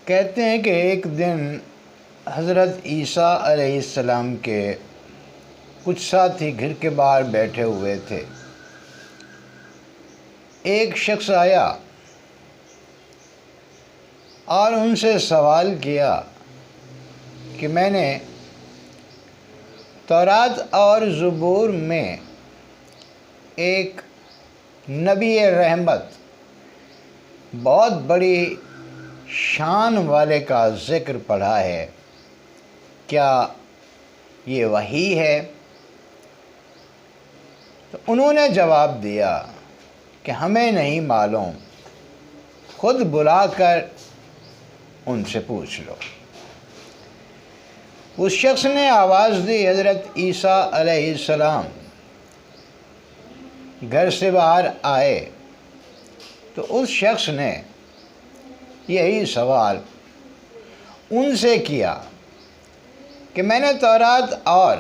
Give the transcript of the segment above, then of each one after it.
کہتے ہیں کہ ایک دن حضرت عیسیٰ علیہ السلام کے کچھ ساتھی گھر کے باہر بیٹھے ہوئے تھے۔ ایک شخص آیا اور ان سے سوال کیا کہ میں نے تورات اور زبور میں ایک نبی رحمت بہت بڑی شان والے کا ذکر پڑھا ہے، کیا یہ وحی ہے؟ تو انہوں نے جواب دیا کہ ہمیں نہیں معلوم، خود بلا کر ان سے پوچھ لو۔ اس شخص نے آواز دی، حضرت عیسیٰ علیہ السلام گھر سے باہر آئے تو اس شخص نے یہی سوال ان سے کیا کہ میں نے تورات اور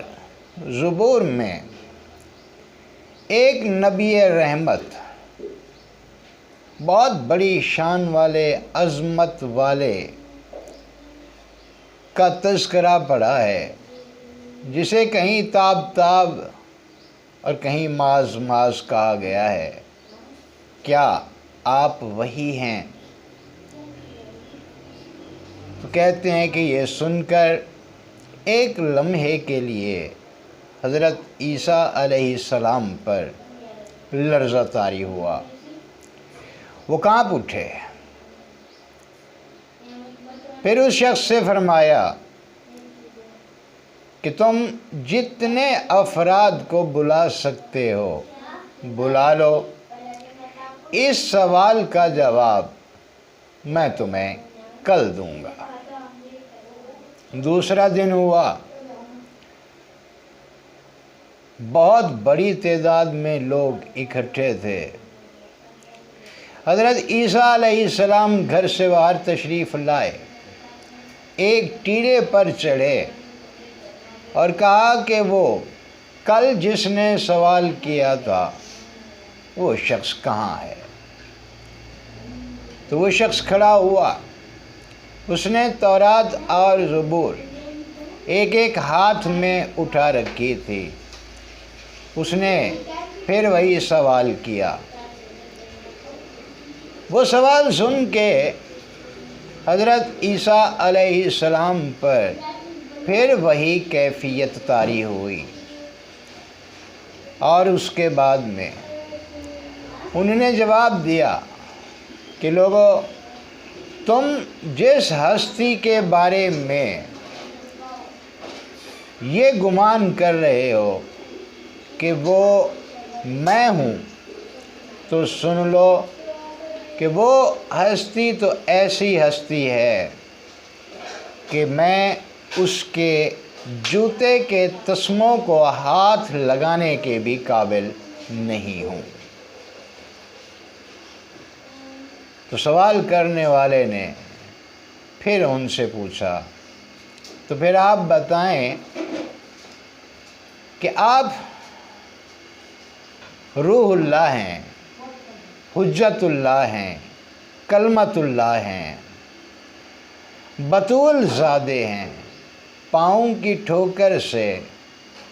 زبور میں ایک نبی رحمت بہت بڑی شان والے، عظمت والے کا تذکرہ پڑھا ہے، جسے کہیں تاب تاب اور کہیں ماز ماز کہا گیا ہے، کیا آپ وہی ہیں؟ تو کہتے ہیں کہ یہ سن کر ایک لمحے کے لیے حضرت عیسیٰ علیہ السلام پر لرزہ طاری ہوا، وہ کانپ اٹھے۔ پھر اس شخص سے فرمایا کہ تم جتنے افراد کو بلا سکتے ہو بلا لو، اس سوال کا جواب میں تمہیں کل دوں گا۔ دوسرا دن ہوا، بہت بڑی تعداد میں لوگ اکٹھے تھے۔ حضرت عیسیٰ علیہ السلام گھر سے باہر تشریف لائے، ایک ٹیلے پر چڑھے اور کہا کہ وہ کل جس نے سوال کیا تھا وہ شخص کہاں ہے؟ تو وہ شخص کھڑا ہوا، اس نے تورات اور زبور ایک ایک ہاتھ میں اٹھا رکھی تھی۔ اس نے پھر وہی سوال کیا۔ وہ سوال سن کے حضرت عیسیٰ علیہ السلام پر پھر وہی کیفیت طاری ہوئی، اور اس کے بعد میں انہوں نے جواب دیا کہ لوگو، تم جس ہستی کے بارے میں یہ گمان کر رہے ہو کہ وہ میں ہوں، تو سن لو کہ وہ ہستی تو ایسی ہستی ہے کہ میں اس کے جوتے کے تسموں کو ہاتھ لگانے کے بھی قابل نہیں ہوں۔ تو سوال کرنے والے نے پھر ان سے پوچھا، تو پھر آپ بتائیں کہ آپ روح اللہ ہیں، حجت اللہ ہیں، کلمت اللہ ہیں، بطول زادے ہیں، پاؤں کی ٹھوکر سے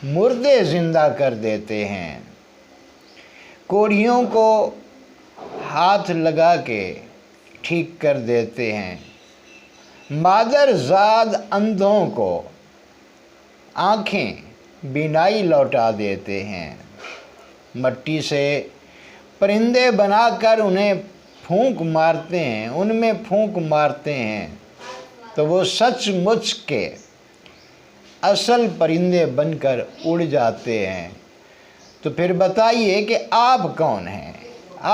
مردے زندہ کر دیتے ہیں، کوڑھیوں کو ہاتھ لگا کے ٹھیک کر دیتے ہیں، مادر زاد اندھوں کو آنکھیں بینائی لوٹا دیتے ہیں، مٹی سے پرندے بنا کر انہیں پھونک مارتے ہیں، ان میں پھونک مارتے ہیں تو وہ سچ مچ کے اصل پرندے بن کر اڑ جاتے ہیں۔ تو پھر بتائیے کہ آپ کون ہیں،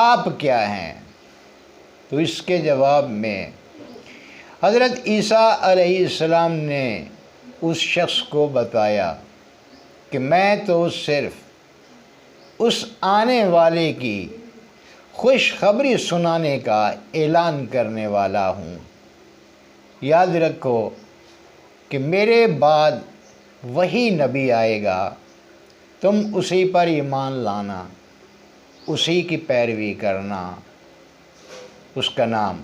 آپ کیا ہیں؟ تو اس کے جواب میں حضرت عیسیٰ علیہ السلام نے اس شخص کو بتایا کہ میں تو صرف اس آنے والے کی خوشخبری سنانے کا اعلان کرنے والا ہوں۔ یاد رکھو کہ میرے بعد وہی نبی آئے گا، تم اسی پر ایمان لانا، اسی کی پیروی کرنا، اس کا نام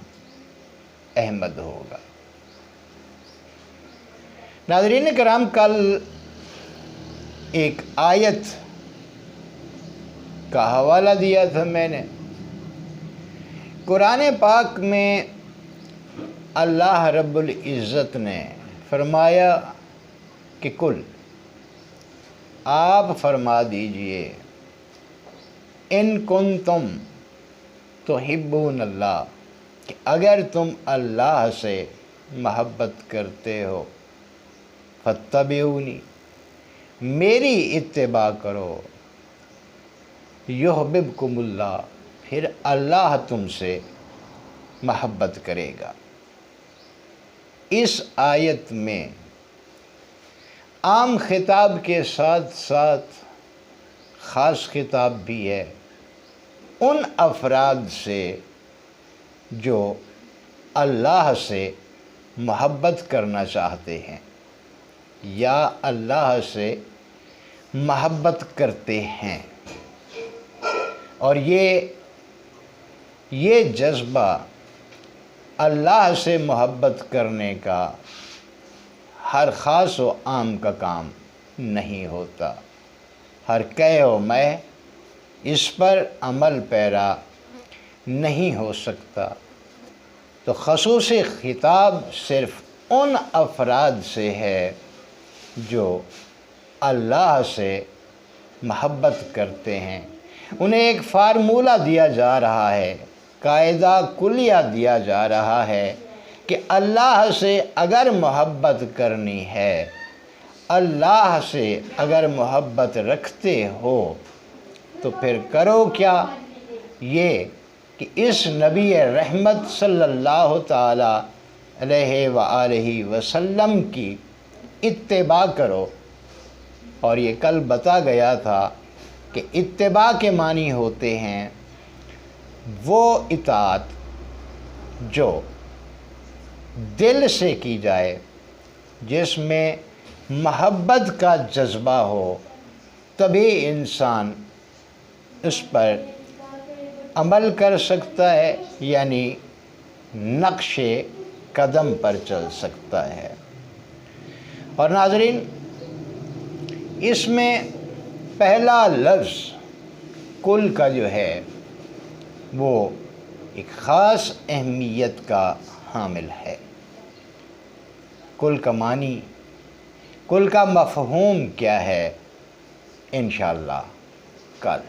احمد ہوگا۔ ناظرین کرام، کل ایک آیت کا حوالہ دیا تھا میں نے۔ قرآن پاک میں اللہ رب العزت نے فرمایا کہ کل، آپ فرما دیجئے، ان کنتم تحبون اللہ، کہ اگر تم اللہ سے محبت کرتے ہو، فاتبعونی، میری اتباع کرو، یحببکم اللہ، پھر اللہ تم سے محبت کرے گا۔ اس آیت میں عام خطاب کے ساتھ ساتھ خاص خطاب بھی ہے ان افراد سے جو اللہ سے محبت کرنا چاہتے ہیں یا اللہ سے محبت کرتے ہیں، اور یہ جذبہ اللہ سے محبت کرنے کا ہر خاص و عام کا کام نہیں ہوتا، ہر کہ و میں اس پر عمل پیرا نہیں ہو سکتا۔ تو خصوصی خطاب صرف ان افراد سے ہے جو اللہ سے محبت کرتے ہیں۔ انہیں ایک فارمولہ دیا جا رہا ہے، قاعدہ کلیہ دیا جا رہا ہے کہ اللہ سے اگر محبت کرنی ہے، اللہ سے اگر محبت رکھتے ہو تو پھر کرو کیا؟ یہ کہ اس نبی رحمت صلی اللہ تعالی علیہ وآلہ وسلم کی اتباع کرو۔ اور یہ کل بتا گیا تھا کہ اتباع کے معنی ہوتے ہیں وہ اطاعت جو دل سے کی جائے، جس میں محبت کا جذبہ ہو، تبھی انسان اس پر عمل کر سکتا ہے، یعنی نقش قدم پر چل سکتا ہے۔ اور ناظرین، اس میں پہلا لفظ کل کا جو ہے وہ ایک خاص اہمیت کا حامل ہے۔ کل کا معنی، کل کا مفہوم کیا ہے، انشاءاللہ کل